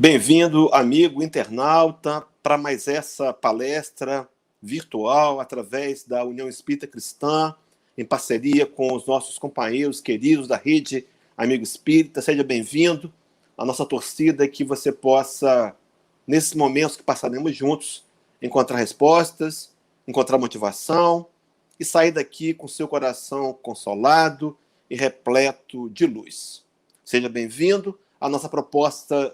Bem-vindo, amigo internauta, para mais essa palestra virtual através da União Espírita Cristã, em parceria com os nossos companheiros queridos da Rede Amigo Espírita. Seja bem-vindo. A nossa torcida é que você possa, nesses momentos que passaremos juntos, encontrar respostas, encontrar motivação e sair daqui com seu coração consolado e repleto de luz. Seja bem-vindo. A nossa proposta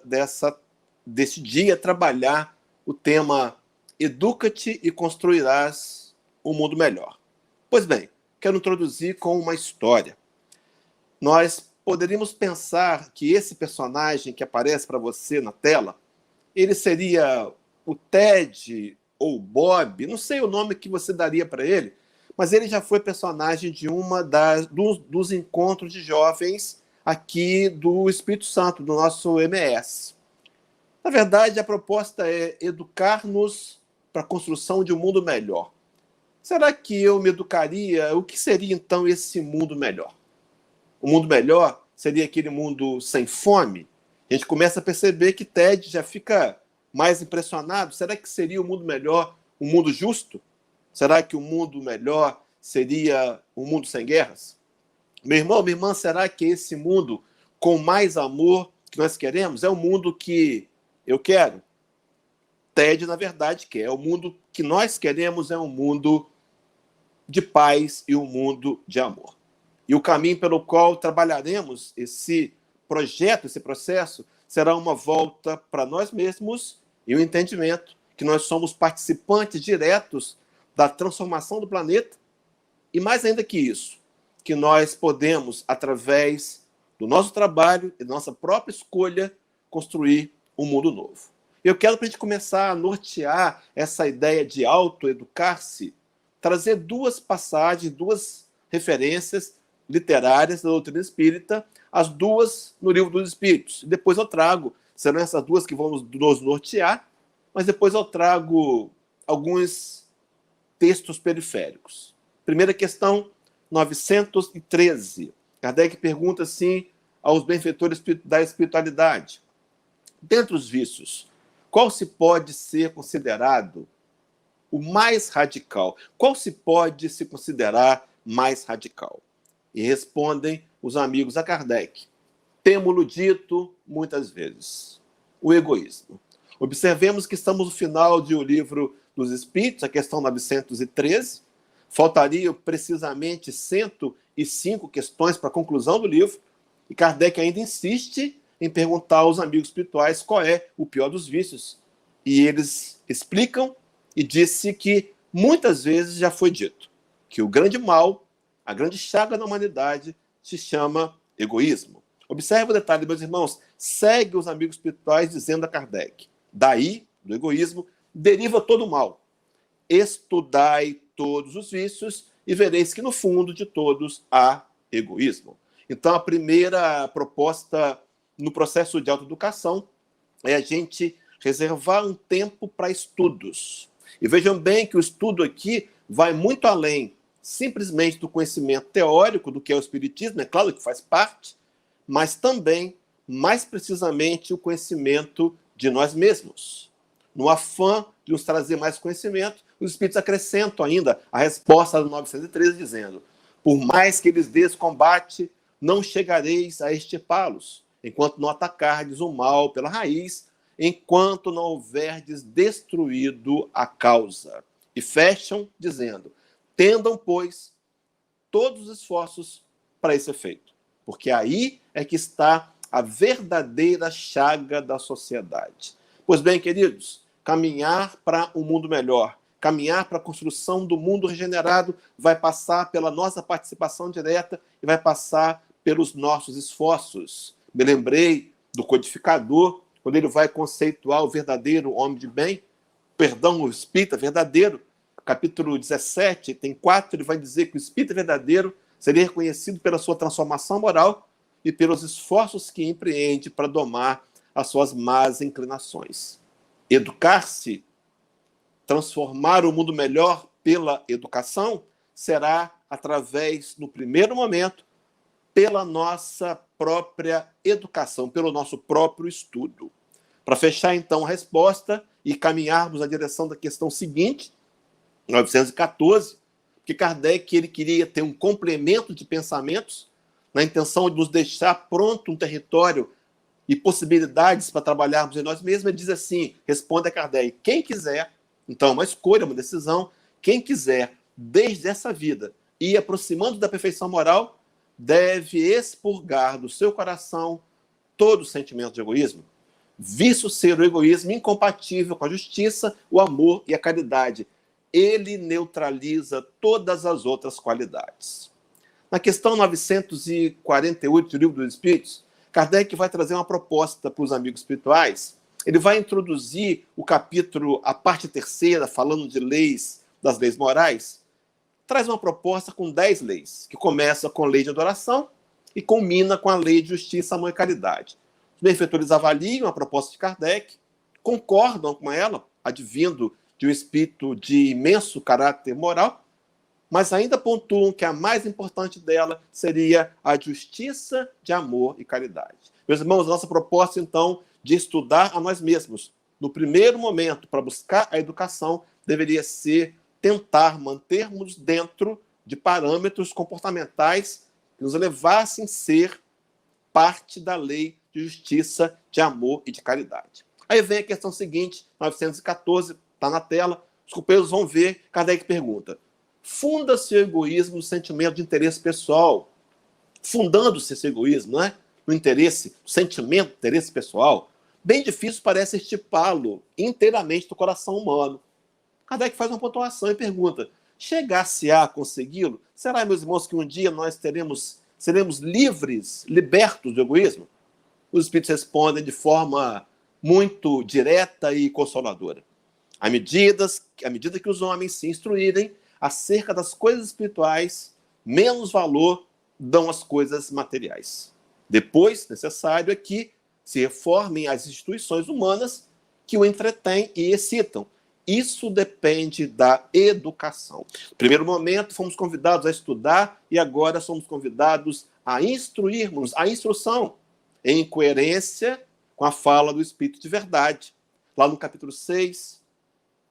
desse dia é trabalhar o tema Educa-te e construirás um mundo melhor. Pois bem, quero introduzir com uma história. Nós poderíamos pensar que esse personagem que aparece para você na tela, ele seria o Ted ou o Bob, não sei o nome que você daria para ele, mas ele já foi personagem de dos encontros de jovens aqui do Espírito Santo, do nosso MS. Na verdade, a proposta é educar-nos para a construção de um mundo melhor. Será que eu me educaria? O que seria, então, esse mundo melhor? O mundo melhor seria aquele mundo sem fome? A gente começa a perceber que Ted já fica mais impressionado. Será que seria um mundo melhor, um mundo justo? Será que o mundo melhor seria um mundo sem guerras? Meu irmão, minha irmã, será que esse mundo com mais amor que nós queremos é o mundo que eu quero? Ted, na verdade, quer. O mundo que nós queremos é um mundo de paz e um mundo de amor. E o caminho pelo qual trabalharemos esse projeto, esse processo, será uma volta para nós mesmos e o entendimento que nós somos participantes diretos da transformação do planeta. E mais ainda que isso, que nós podemos, através do nosso trabalho e da nossa própria escolha, construir um mundo novo. Eu quero, para a gente começar a nortear essa ideia de autoeducar-se, trazer duas passagens, duas referências literárias da doutrina espírita, as duas no Livro dos Espíritos. Depois eu trago, serão essas duas que vão nos nortear, mas depois eu trago alguns textos periféricos. Primeira questão, 913. Kardec pergunta assim aos benfeitores da espiritualidade: dentre os vícios, qual se pode ser considerado o mais radical? Qual se pode se considerar mais radical? E respondem os amigos a Kardec: temo-lo dito muitas vezes, o egoísmo. Observemos que estamos no final do Livro dos Espíritos, a questão 913. Faltariam precisamente 105 questões para a conclusão do livro, e Kardec ainda insiste em perguntar aos amigos espirituais qual é o pior dos vícios. E eles explicam e disse que muitas vezes já foi dito que o grande mal, a grande chaga da humanidade, se chama egoísmo. Observe o detalhe, meus irmãos, segue os amigos espirituais dizendo a Kardec: daí, do egoísmo, deriva todo o mal. Estudai todos os vícios e vereis que no fundo de todos há egoísmo. Então, a primeira proposta no processo de autoeducação é a gente reservar um tempo para estudos. E vejam bem que o estudo aqui vai muito além simplesmente do conhecimento teórico do que é o Espiritismo, é claro que faz parte, mas também, mais precisamente, o conhecimento de nós mesmos. No afã de nos trazer mais conhecimento, os Espíritos acrescentam ainda a resposta do 913, dizendo: por mais que eles des combate, não chegareis a extirpá-los, enquanto não atacardes o mal pela raiz, enquanto não houverdes destruído a causa. E fecham dizendo: tendam, pois, todos os esforços para esse efeito, porque aí é que está a verdadeira chaga da sociedade. Pois bem, queridos, caminhar para um mundo melhor, caminhar para a construção do mundo regenerado vai passar pela nossa participação direta e vai passar pelos nossos esforços. Me lembrei do codificador, quando ele vai conceituar o verdadeiro homem de bem, perdão, o espírita verdadeiro, capítulo 17, tem 4, ele vai dizer que o espírita verdadeiro seria reconhecido pela sua transformação moral e pelos esforços que empreende para domar as suas más inclinações. Educar-se, transformar o mundo melhor pela educação, será através, no primeiro momento, pela nossa própria educação, pelo nosso próprio estudo. Para fechar, então, a resposta e caminharmos na direção da questão seguinte, 914, que Kardec ele queria ter um complemento de pensamentos na intenção de nos deixar pronto um território e possibilidades para trabalharmos em nós mesmos. Ele diz assim, responde a Kardec, quem quiser, então uma escolha, uma decisão, quem quiser, desde essa vida, ir aproximando da perfeição moral, deve expurgar do seu coração todo o sentimento de egoísmo, visto ser o egoísmo incompatível com a justiça, o amor e a caridade. Ele neutraliza todas as outras qualidades. Na questão 948 do Livro dos Espíritos, Kardec vai trazer uma proposta para os amigos espirituais. Ele vai introduzir o capítulo, a parte terceira, falando de leis, das leis morais. Traz uma proposta com 10 leis, que começa com a lei de adoração e culmina com a lei de justiça, amor e caridade. Os benfeitores avaliam a proposta de Kardec, concordam com ela, advindo de um espírito de imenso caráter moral, mas ainda pontuam que a mais importante dela seria a justiça de amor e caridade. Meus irmãos, nossa proposta, então, de estudar a nós mesmos, no primeiro momento, para buscar a educação, deveria ser tentar mantermos dentro de parâmetros comportamentais que nos levassem a ser parte da lei de justiça, de amor e de caridade. Aí vem a questão seguinte, 914, está na tela, os companheiros vão ver, Kardec pergunta, funda-se o egoísmo no sentimento de interesse pessoal, fundando-se esse egoísmo, não é? No interesse, no sentimento de interesse pessoal, bem difícil parece estipá-lo inteiramente do coração humano. Kardec faz uma pontuação e pergunta, chegar-se-á a consegui-lo? Será, meus irmãos, que um dia nós seremos livres, libertos do egoísmo? Os espíritos respondem de forma muito direta e consoladora. À medida que os homens se instruírem acerca das coisas espirituais, menos valor dão às coisas materiais. Depois, necessário é que se reformem as instituições humanas que o entretêm e excitam. Isso depende da educação. No primeiro momento, fomos convidados a estudar e agora somos convidados a instruirmos, a instrução, em coerência com a fala do Espírito de Verdade. Lá no capítulo 6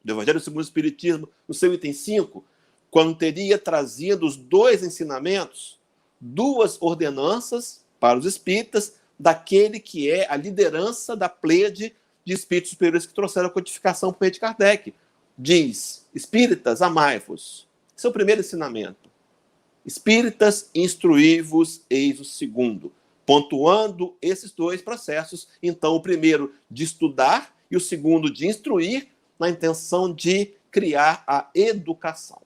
do Evangelho segundo o Espiritismo, no seu item 5, quando teria trazido os 2 ensinamentos, 2 ordenanças para os espíritas, daquele que é a liderança da pleiade de espíritos superiores que trouxeram a codificação por meio de Kardec. Diz, espíritas, amai-vos. Esse é o primeiro ensinamento. Espíritas, instruí-vos, eis o segundo. Pontuando esses 2 processos, então o primeiro de estudar e o segundo de instruir, na intenção de criar a educação.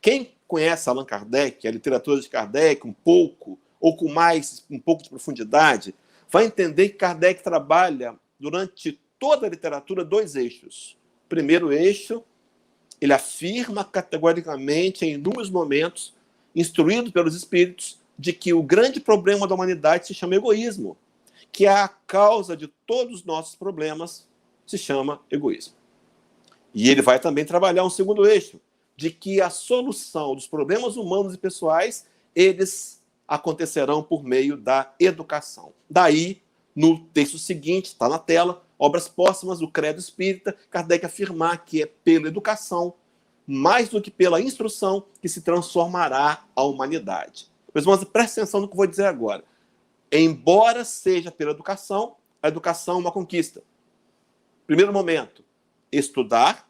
Quem conhece Allan Kardec, a literatura de Kardec, um pouco, ou com um pouco de profundidade, vai entender que Kardec trabalha durante toda a literatura 2 eixos. O primeiro eixo, ele afirma categoricamente, em inúmeros momentos, instruído pelos espíritos, de que o grande problema da humanidade se chama egoísmo, que a causa de todos os nossos problemas se chama egoísmo. E ele vai também trabalhar um segundo eixo, de que a solução dos problemas humanos e pessoais, eles acontecerão por meio da educação. Daí, no texto seguinte, está na tela, Obras Póstumas do Credo Espírita, Kardec afirmar que é pela educação, mais do que pela instrução, que se transformará a humanidade. Meus irmãos, preste atenção no que eu vou dizer agora. Embora seja pela educação, a educação é uma conquista. Primeiro momento, estudar,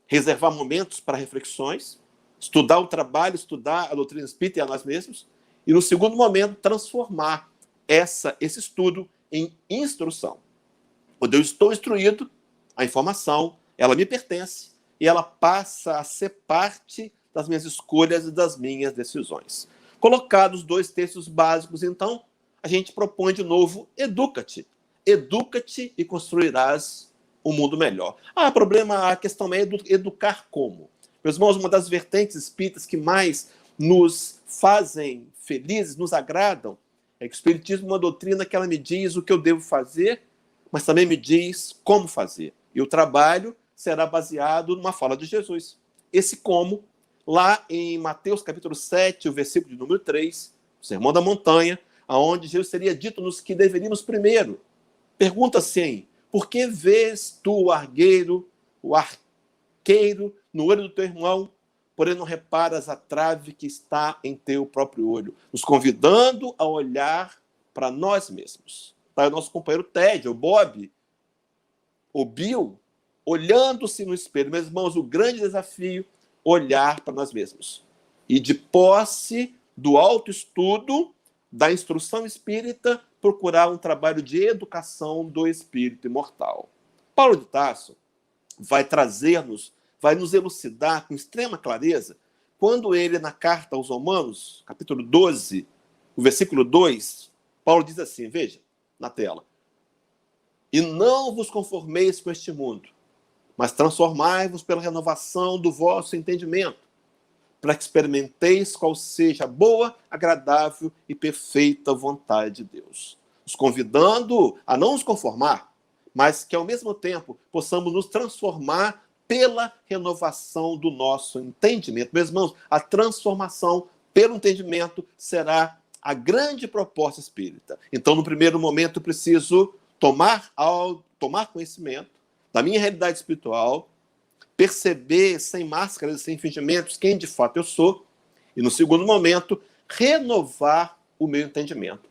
reservar momentos para reflexões, estudar o trabalho, estudar a doutrina espírita e a nós mesmos, e no segundo momento, transformar esse estudo em instrução. Quando eu estou instruído, a informação, ela me pertence e ela passa a ser parte das minhas escolhas e das minhas decisões. Colocados 2 textos básicos, então, a gente propõe de novo, educa-te. Educa-te e construirás um mundo melhor. A questão é educar como? Meus irmãos, uma das vertentes espíritas que mais nos fazem felizes, nos agradam, é que o Espiritismo é uma doutrina que ela me diz o que eu devo fazer, mas também me diz como fazer. E o trabalho será baseado numa fala de Jesus. Esse como, lá em Mateus capítulo 7, o versículo de número 3, o Sermão da Montanha, onde Jesus seria dito-nos que deveríamos primeiro Pergunta assim: por que vês tu o arqueiro no olho do teu irmão, porém não reparas a trave que está em teu próprio olho? Nos convidando a olhar para nós mesmos. Tá? O nosso companheiro Ted, o Bob, o Bill, olhando-se no espelho. Meus irmãos, o grande desafio, olhar para nós mesmos. E de posse do autoestudo, da instrução espírita, procurar um trabalho de educação do espírito imortal. Paulo de Tarso vai trazer-nos, vai nos elucidar com extrema clareza, quando ele, na carta aos Romanos, capítulo 12, o versículo 2, Paulo diz assim, veja, na tela: e não vos conformeis com este mundo, mas transformai-vos pela renovação do vosso entendimento, para que experimenteis qual seja a boa, agradável e perfeita vontade de Deus. Nos convidando a não nos conformar, mas que, ao mesmo tempo, possamos nos transformar pela renovação do nosso entendimento. Meus irmãos, a transformação pelo entendimento será a grande proposta espírita. Então, no primeiro momento, eu preciso tomar conhecimento da minha realidade espiritual, perceber sem máscaras, sem fingimentos, quem de fato eu sou, e no segundo momento, renovar o meu entendimento.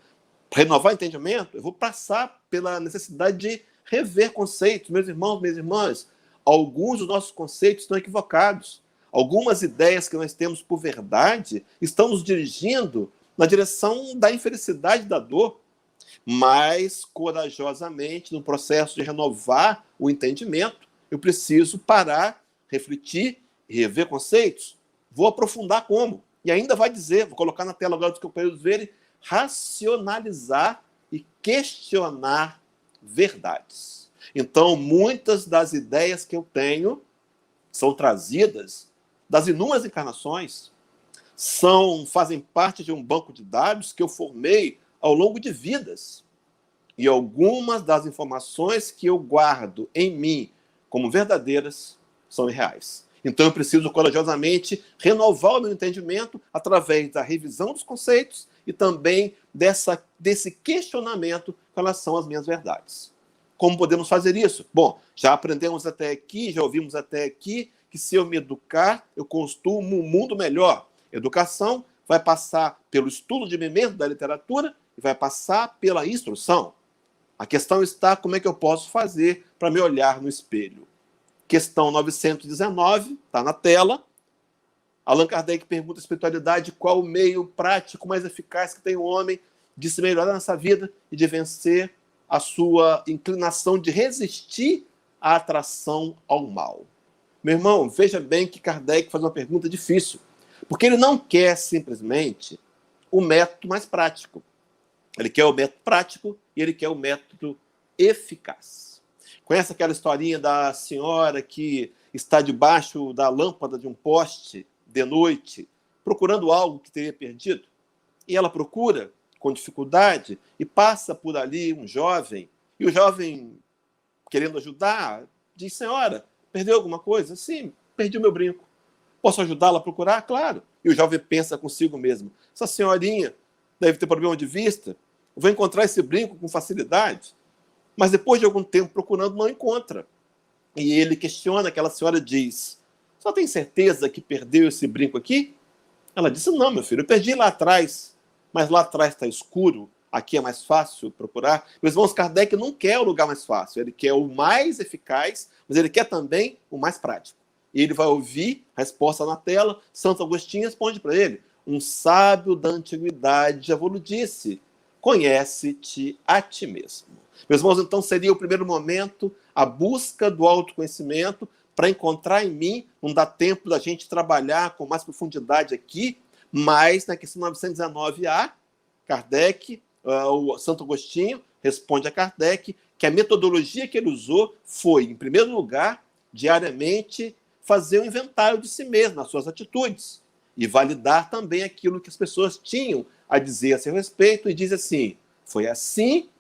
Para renovar o entendimento, eu vou passar pela necessidade de rever conceitos. Meus irmãos, minhas irmãs, alguns dos nossos conceitos estão equivocados. Algumas ideias que nós temos por verdade estão nos dirigindo na direção da infelicidade e da dor. Mas, corajosamente, no processo de renovar o entendimento, eu preciso parar, refletir e rever conceitos. Vou aprofundar como. E ainda vai dizer, vou colocar na tela agora dos companheiros verem, racionalizar e questionar verdades. Então, muitas das ideias que eu tenho são trazidas das inúmeras encarnações, fazem parte de um banco de dados que eu formei ao longo de vidas. E algumas das informações que eu guardo em mim como verdadeiras são irreais. Então eu preciso corajosamente renovar o meu entendimento através da revisão dos conceitos e também desse questionamento com relação às minhas verdades. Como podemos fazer isso? Bom, já aprendemos até aqui, já ouvimos até aqui que se eu me educar, eu construo um mundo melhor. Educação vai passar pelo estudo de mim mesmo, da literatura, e vai passar pela instrução. A questão está como é que eu posso fazer para me olhar no espelho. Questão 919, está na tela. Allan Kardec pergunta à espiritualidade qual o meio prático mais eficaz que tem o homem de se melhorar nessa vida e de vencer a sua inclinação de resistir à atração ao mal. Meu irmão, veja bem que Kardec faz uma pergunta difícil, porque ele não quer simplesmente o método mais prático. Ele quer o método prático e ele quer o método eficaz. Conhece aquela historinha da senhora que está debaixo da lâmpada de um poste de noite, procurando algo que teria perdido? E ela procura com dificuldade e passa por ali um jovem, e o jovem, querendo ajudar, diz: senhora, perdeu alguma coisa? Sim, perdi o meu brinco. Posso ajudá-la a procurar? Claro. E o jovem pensa consigo mesmo: essa senhorinha deve ter problema de vista, eu vou encontrar esse brinco com facilidade. Mas depois de algum tempo procurando, não encontra. E ele questiona, aquela senhora diz: só tem certeza que perdeu esse brinco aqui? Ela disse: não, meu filho, eu perdi lá atrás, mas lá atrás está escuro, aqui é mais fácil procurar. Meus irmãos, Kardec não quer o lugar mais fácil, ele quer o mais eficaz, mas ele quer também o mais prático. E ele vai ouvir a resposta na tela. Santo Agostinho responde para ele: um sábio da antiguidade já vos disse, conhece-te a ti mesmo. Meus irmãos, então seria o primeiro momento a busca do autoconhecimento para encontrar em mim. Não dá tempo da gente trabalhar com mais profundidade aqui, mas na questão 919A, Kardec, o Santo Agostinho, responde a Kardec que a metodologia que ele usou foi, em primeiro lugar, diariamente fazer um inventário de si mesmo, nas suas atitudes, e validar também aquilo que as pessoas tinham a dizer a seu respeito, e diz assim: foi assim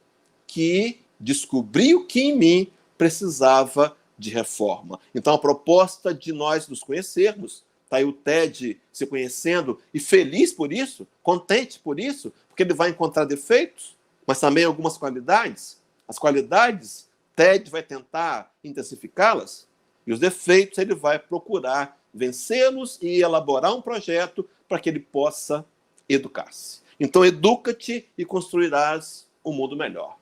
que descobriu que em mim precisava de reforma. Então, a proposta de nós nos conhecermos, está aí o Ted se conhecendo e feliz por isso, contente por isso, porque ele vai encontrar defeitos, mas também algumas qualidades. As qualidades, Ted vai tentar intensificá-las, e os defeitos ele vai procurar vencê-los e elaborar um projeto para que ele possa educar-se. Então, educa-te e construirás um mundo melhor.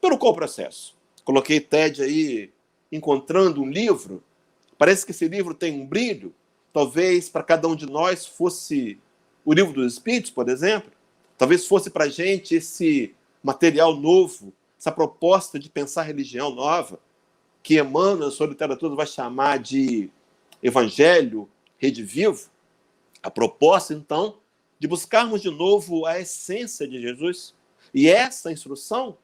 Pelo qual processo? Coloquei Ted aí encontrando um livro. Parece que esse livro tem um brilho. Talvez para cada um de nós fosse o Livro dos Espíritos, por exemplo. Talvez fosse para a gente esse material novo, essa proposta de pensar religião nova, que Emmanuel, sua literatura, vai chamar de Evangelho Redivivo. A proposta, então, de buscarmos de novo a essência de Jesus. E essa instrução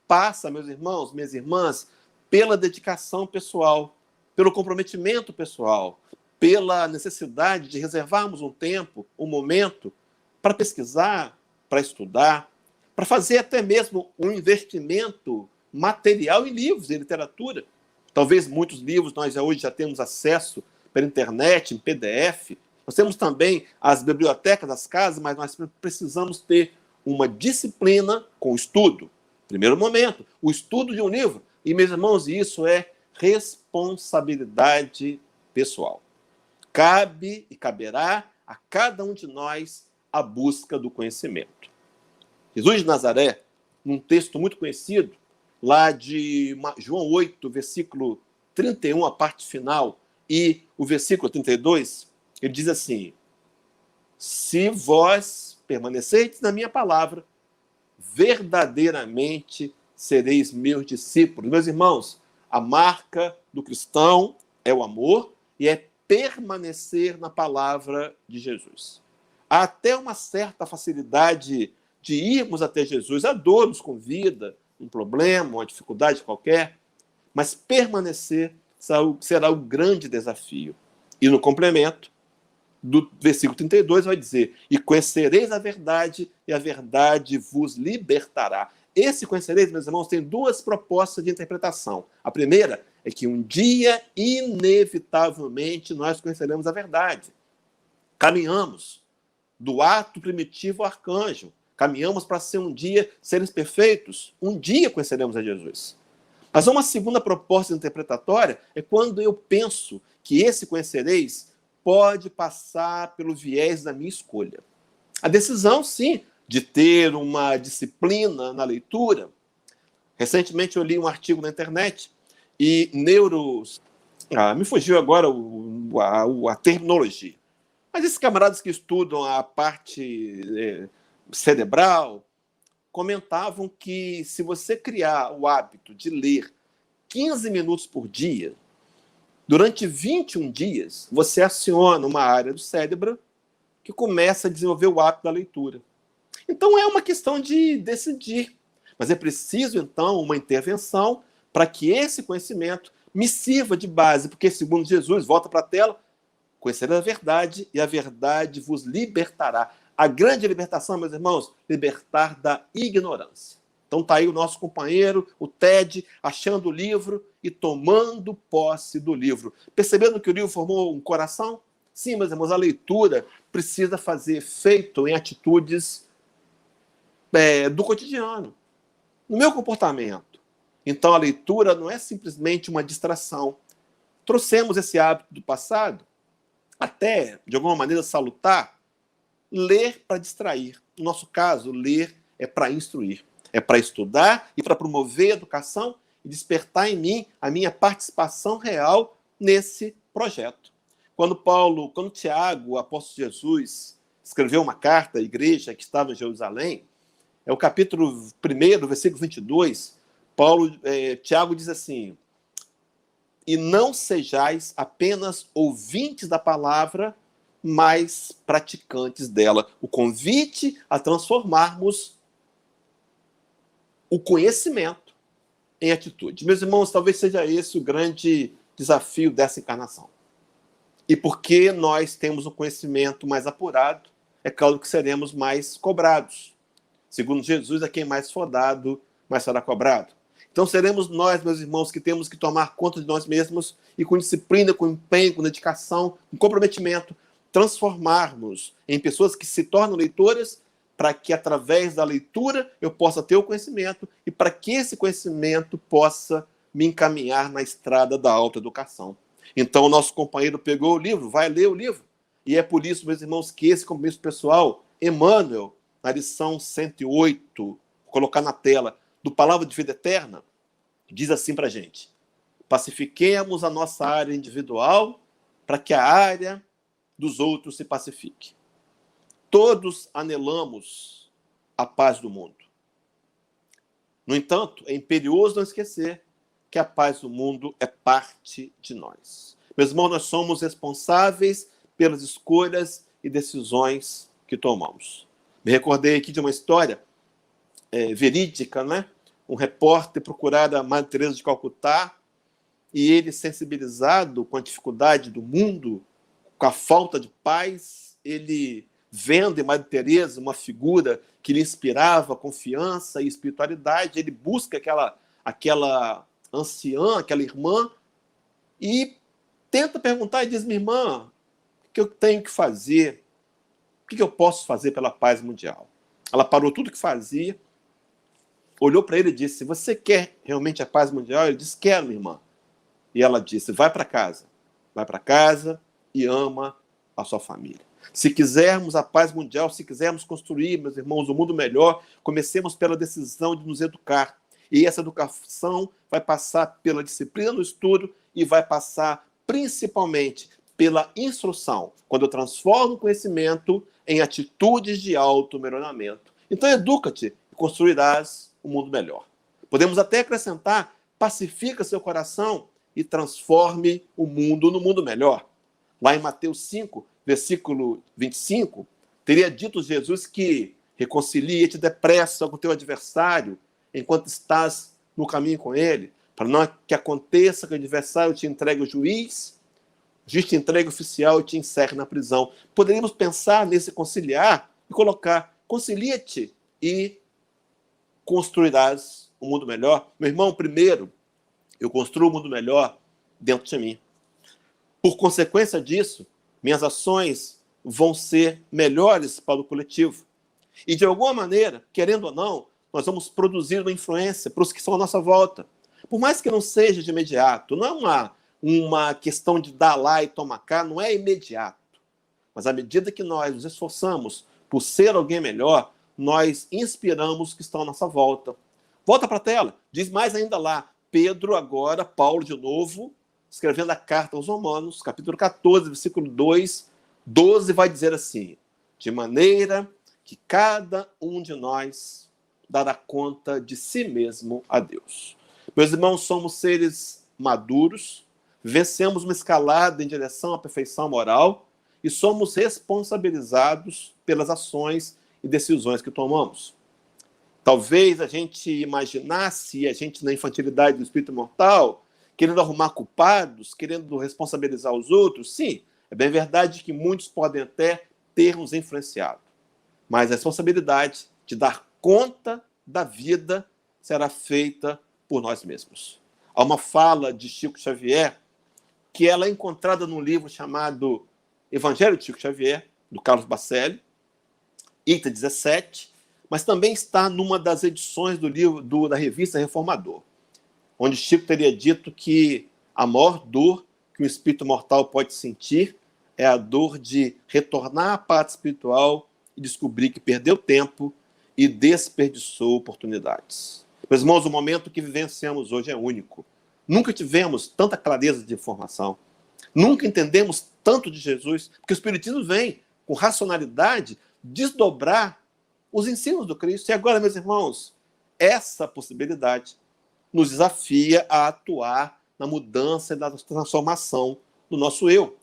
passa, meus irmãos, minhas irmãs, pela dedicação pessoal, pelo comprometimento pessoal, pela necessidade de reservarmos um tempo, um momento, para pesquisar, para estudar, para fazer até mesmo um investimento material em livros, em literatura. Talvez muitos livros nós hoje já temos acesso pela internet, em PDF. Nós temos também as bibliotecas das casas, mas nós precisamos ter uma disciplina com o estudo. Primeiro momento, o estudo de um livro. E, meus irmãos, isso é responsabilidade pessoal. Cabe e caberá a cada um de nós a busca do conhecimento. Jesus de Nazaré, num texto muito conhecido, lá de João 8, versículo 31, a parte final, e o versículo 32, ele diz assim: se vós permanecerdes na minha palavra, verdadeiramente sereis meus discípulos. Meus irmãos, a marca do cristão é o amor e é permanecer na palavra de Jesus. Há até uma certa facilidade de irmos até Jesus. A dor nos convida, um problema, uma dificuldade qualquer, mas permanecer será o grande desafio. E no complemento do versículo 32 vai dizer: e conhecereis a verdade, e a verdade vos libertará. Esse conhecereis, meus irmãos, tem duas propostas de interpretação. A primeira é que um dia, inevitavelmente, nós conheceremos a verdade. Caminhamos do ato primitivo ao arcanjo. Caminhamos para ser um dia seres perfeitos. Um dia conheceremos a Jesus. Mas uma segunda proposta interpretatória é quando eu penso que esse conhecereis pode passar pelo viés da minha escolha. A decisão, sim, de ter uma disciplina na leitura. Recentemente eu li um artigo na internet e me fugiu agora a terminologia. Mas esses camaradas que estudam a parte cerebral comentavam que se você criar o hábito de ler 15 minutos por dia, durante 21 dias, você aciona uma área do cérebro que começa a desenvolver o hábito da leitura. Então é uma questão de decidir. Mas é preciso, então, uma intervenção para que esse conhecimento me sirva de base, porque, segundo Jesus, volta para a tela, conhecereis a verdade e a verdade vos libertará. A grande libertação, meus irmãos, libertar da ignorância. Então está aí o nosso companheiro, o Ted, achando o livro e tomando posse do livro. Percebendo que o livro formou um coração? Sim, meus irmãos, a leitura precisa fazer efeito em atitudes do cotidiano, no meu comportamento. Então a leitura não é simplesmente uma distração. Trouxemos esse hábito do passado, até, de alguma maneira, salutar, ler para distrair. No nosso caso, ler é para instruir, é para estudar e para promover a educação e despertar em mim a minha participação real nesse projeto. Quando Tiago, o apóstolo de Jesus, escreveu uma carta à igreja que estava em Jerusalém, é o capítulo 1, versículo 22, Tiago diz assim: e não sejais apenas ouvintes da palavra, mas praticantes dela. O convite a transformarmos o conhecimento em atitude. Meus irmãos, talvez seja esse o grande desafio dessa encarnação. E porque nós temos um conhecimento mais apurado, é claro que seremos mais cobrados. Segundo Jesus, a quem mais for dado, mais será cobrado. Então seremos nós, meus irmãos, que temos que tomar conta de nós mesmos e com disciplina, com empenho, com dedicação, com comprometimento, transformarmos em pessoas que se tornam leitoras para que através da leitura eu possa ter o conhecimento e para que esse conhecimento possa me encaminhar na estrada da autoeducação. Então o nosso companheiro pegou o livro, vai ler o livro. E é por isso, meus irmãos, que esse compromisso pessoal, Emmanuel, na lição 108, vou colocar na tela, do Palavra de Vida Eterna, diz assim para a gente: pacifiquemos a nossa área individual para que a área dos outros se pacifique. Todos anelamos a paz do mundo. No entanto, é imperioso não esquecer que a paz do mundo é parte de nós. Meus irmãos, nós somos responsáveis pelas escolhas e decisões que tomamos. Me recordei aqui de uma história verídica, né? Um repórter procurara a Madre Teresa de Calcutá e ele, sensibilizado com a dificuldade do mundo, com a falta de paz, ele, vendo em Madre Teresa uma figura que lhe inspirava confiança e espiritualidade, ele busca aquela anciã, aquela irmã, e tenta perguntar e diz: minha irmã, o que eu tenho que fazer? O que eu posso fazer pela paz mundial? Ela parou tudo o que fazia, olhou para ele e disse: você quer realmente a paz mundial? Ele disse: quero, minha irmã. E ela disse: vai para casa e ama a sua família. Se quisermos a paz mundial, se quisermos construir, meus irmãos, um mundo melhor, comecemos pela decisão de nos educar. E essa educação vai passar pela disciplina no estudo e vai passar principalmente pela instrução, quando eu transformo o conhecimento em atitudes de auto-melhoramento. Então, educa-te e construirás um mundo melhor. Podemos até acrescentar: pacifica seu coração e transforme o mundo no mundo melhor. Lá em Mateus 5, versículo 25, teria dito Jesus que reconcilia-te depressa com o teu adversário enquanto estás no caminho com ele, para não que aconteça que o adversário te entregue o juiz te entregue o oficial e te encerre na prisão. Poderíamos pensar nesse conciliar e colocar: concilia-te e construirás um mundo melhor. Meu irmão, primeiro, eu construo um mundo melhor dentro de mim. Por consequência disso, minhas ações vão ser melhores para o coletivo. E, de alguma maneira, querendo ou não, nós vamos produzir uma influência para os que estão à nossa volta. Por mais que não seja de imediato, não é uma questão de dar lá e tomar cá, não é imediato. Mas à medida que nós nos esforçamos por ser alguém melhor, nós inspiramos os que estão à nossa volta. Volta para a tela, diz mais ainda lá, Pedro agora, Paulo de novo, escrevendo a carta aos Romanos, capítulo 14, versículo 12, vai dizer assim: de maneira que cada um de nós dará conta de si mesmo a Deus. Meus irmãos, somos seres maduros, vencemos uma escalada em direção à perfeição moral e somos responsabilizados pelas ações e decisões que tomamos. Talvez a gente imaginasse, a gente na infantilidade do espírito mortal, querendo arrumar culpados, querendo responsabilizar os outros. Sim, é bem verdade que muitos podem até ter nos influenciado. Mas a responsabilidade de dar conta da vida será feita por nós mesmos. Há uma fala de Chico Xavier que ela é encontrada num livro chamado Evangelho de Chico Xavier, do Carlos Bacelli, item 17, mas também está numa das edições do livro da revista Reformador, onde Chico teria dito que a maior dor que um espírito mortal pode sentir é a dor de retornar à pátria espiritual e descobrir que perdeu tempo e desperdiçou oportunidades. Meus irmãos, o momento que vivenciamos hoje é único. Nunca tivemos tanta clareza de informação. Nunca entendemos tanto de Jesus, porque o Espiritismo vem, com racionalidade, desdobrar os ensinos do Cristo. E agora, meus irmãos, essa possibilidade nos desafia a atuar na mudança e na transformação do nosso eu,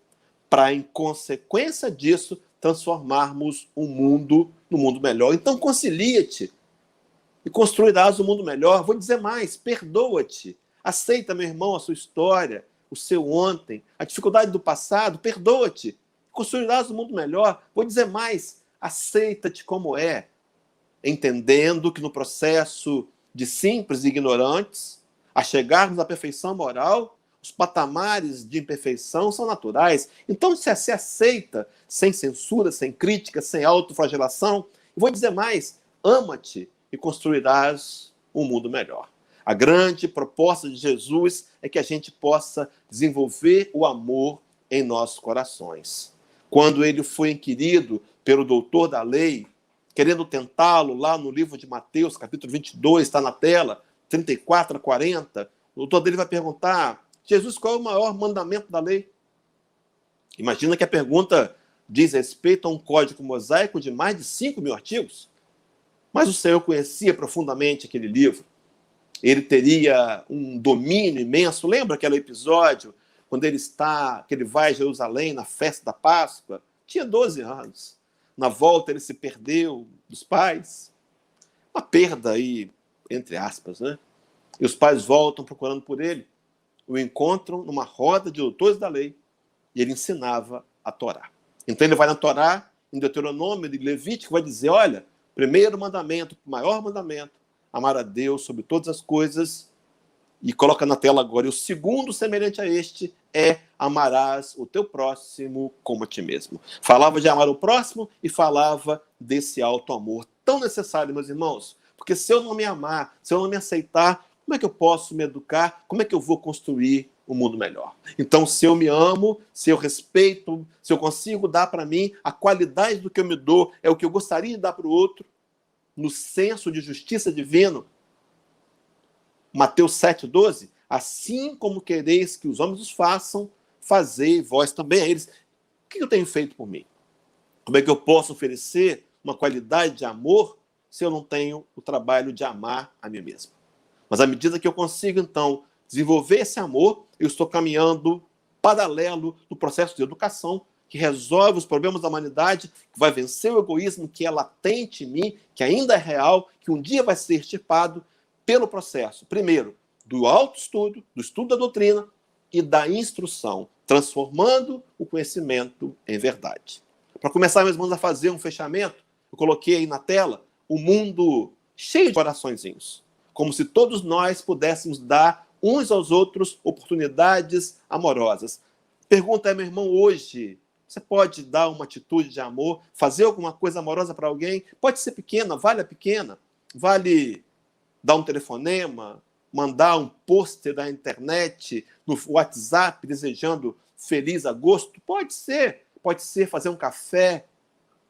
para, em consequência disso, transformarmos o mundo no mundo melhor. Então, concilia-te e construirás um mundo melhor. Vou dizer mais: perdoa-te. Aceita, meu irmão, a sua história, o seu ontem, a dificuldade do passado. Perdoa-te. Construirás um mundo melhor. Vou dizer mais: aceita-te como é, entendendo que no processo de simples e ignorantes, a chegarmos à perfeição moral, os patamares de imperfeição são naturais. Então, se aceita sem censura, sem crítica, sem autoflagelação, E vou dizer mais, ama-te e construirás um mundo melhor. A grande proposta de Jesus é que a gente possa desenvolver o amor em nossos corações. Quando ele foi inquirido pelo doutor da lei, querendo tentá-lo lá no livro de Mateus, capítulo 22, está na tela, 34 a 40, o doutor dele vai perguntar: Jesus, qual é o maior mandamento da lei? Imagina que a pergunta diz respeito a um código mosaico de mais de 5.000 artigos. Mas o Senhor conhecia profundamente aquele livro. Ele teria um domínio imenso. Lembra aquele episódio quando ele vai a Jerusalém na festa da Páscoa? Tinha 12 anos. Na volta ele se perdeu dos pais. Uma perda aí, entre aspas, né? E os pais voltam procurando por ele. O encontram numa roda de doutores da lei e ele ensinava a Torá. Então ele vai na Torá, em Deuteronômio, de Levítico, vai dizer: olha, primeiro mandamento, maior mandamento, amar a Deus sobre todas as coisas, e coloca na tela agora, e o segundo semelhante a este é: amarás o teu próximo como a ti mesmo. Falava de amar o próximo e falava desse alto amor tão necessário, meus irmãos, porque se eu não me amar, se eu não me aceitar, como é que eu posso me educar? Como é que eu vou construir um mundo melhor? Então, se eu me amo, se eu respeito, se eu consigo dar para mim, a qualidade do que eu me dou é o que eu gostaria de dar para o outro, no senso de justiça divino, Mateus 7,12, assim como quereis que os homens os façam, fazei vós também a eles. O que eu tenho feito por mim? Como é que eu posso oferecer uma qualidade de amor se eu não tenho o trabalho de amar a mim mesmo? Mas à medida que eu consigo, então, desenvolver esse amor, eu estou caminhando paralelo do processo de educação que resolve os problemas da humanidade, que vai vencer o egoísmo que é latente em mim, que ainda é real, que um dia vai ser extirpado pelo processo, primeiro, do autoestudo, do estudo da doutrina e da instrução, transformando o conhecimento em verdade. Para começar, meus irmãos, a fazer um fechamento, eu coloquei aí na tela o mundo cheio de coraçõezinhos, como se todos nós pudéssemos dar uns aos outros oportunidades amorosas. Pergunta é, meu irmão, hoje, você pode dar uma atitude de amor, fazer alguma coisa amorosa para alguém? Pode ser pequena, vale a pequena, vale dar um telefonema, mandar um pôster da internet, no WhatsApp, desejando feliz agosto? Pode ser fazer um café.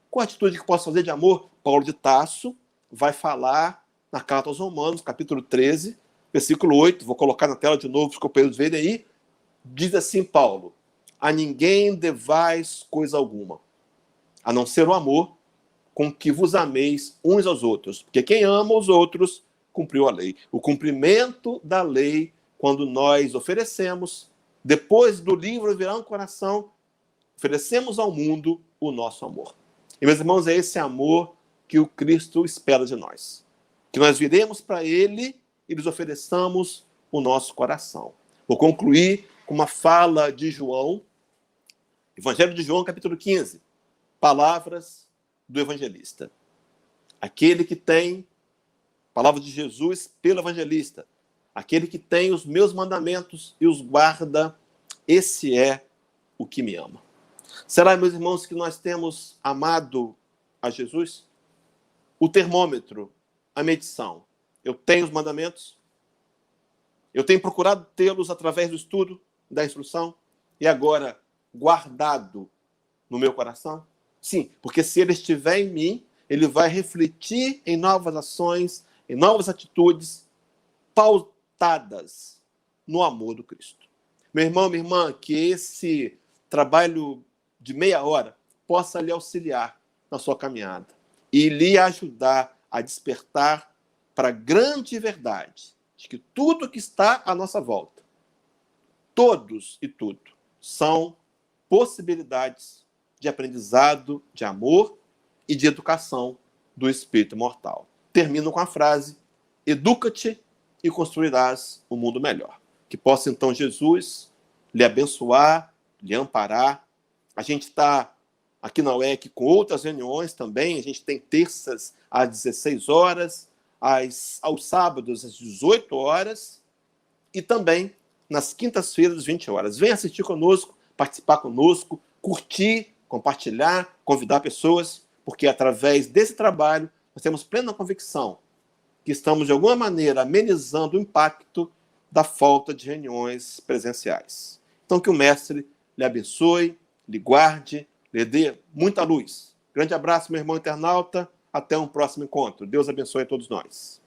Qual a atitude que eu posso fazer de amor? Paulo de Tarso vai falar na carta aos Romanos, capítulo 13, versículo 8, vou colocar na tela de novo para os companheiros verem aí, diz assim Paulo: a ninguém devais coisa alguma, a não ser o amor com que vos ameis uns aos outros, porque quem ama os outros cumpriu a lei. O cumprimento da lei, quando nós oferecemos, depois do livro virar um coração, oferecemos ao mundo o nosso amor. E, meus irmãos, é esse amor que o Cristo espera de nós. Que nós viremos para Ele e lhes ofereçamos o nosso coração. Vou concluir com uma fala de João, Evangelho de João, capítulo 15. Palavras do evangelista. Aquele que tem, palavra de Jesus pelo evangelista, aquele que tem os meus mandamentos e os guarda, esse é o que me ama. Será, meus irmãos, que nós temos amado a Jesus? O termômetro, a medição. Eu tenho os mandamentos, eu tenho procurado tê-los através do estudo, da instrução, e agora guardado no meu coração? Sim, porque se ele estiver em mim, ele vai refletir em novas ações, em novas atitudes, pautadas no amor do Cristo. Meu irmão, minha irmã, que esse trabalho de meia hora possa lhe auxiliar na sua caminhada e lhe ajudar a despertar para a grande verdade de que tudo que está à nossa volta, todos e tudo, são possibilidades de aprendizado, de amor e de educação do espírito mortal. Termino com a frase: educa-te e construirás um mundo melhor. Que possa então Jesus lhe abençoar, lhe amparar. A gente está aqui na UEC com outras reuniões também. A gente tem terças às 16 horas, aos sábados às 18 horas e também nas quintas-feiras às 20 horas. Venha assistir conosco, participar conosco, curtir, compartilhar, convidar pessoas, porque através desse trabalho nós temos plena convicção que estamos, de alguma maneira, amenizando o impacto da falta de reuniões presenciais. Então, que o Mestre lhe abençoe, lhe guarde, lhe dê muita luz. Grande abraço, meu irmão internauta. Até um próximo encontro. Deus abençoe a todos nós.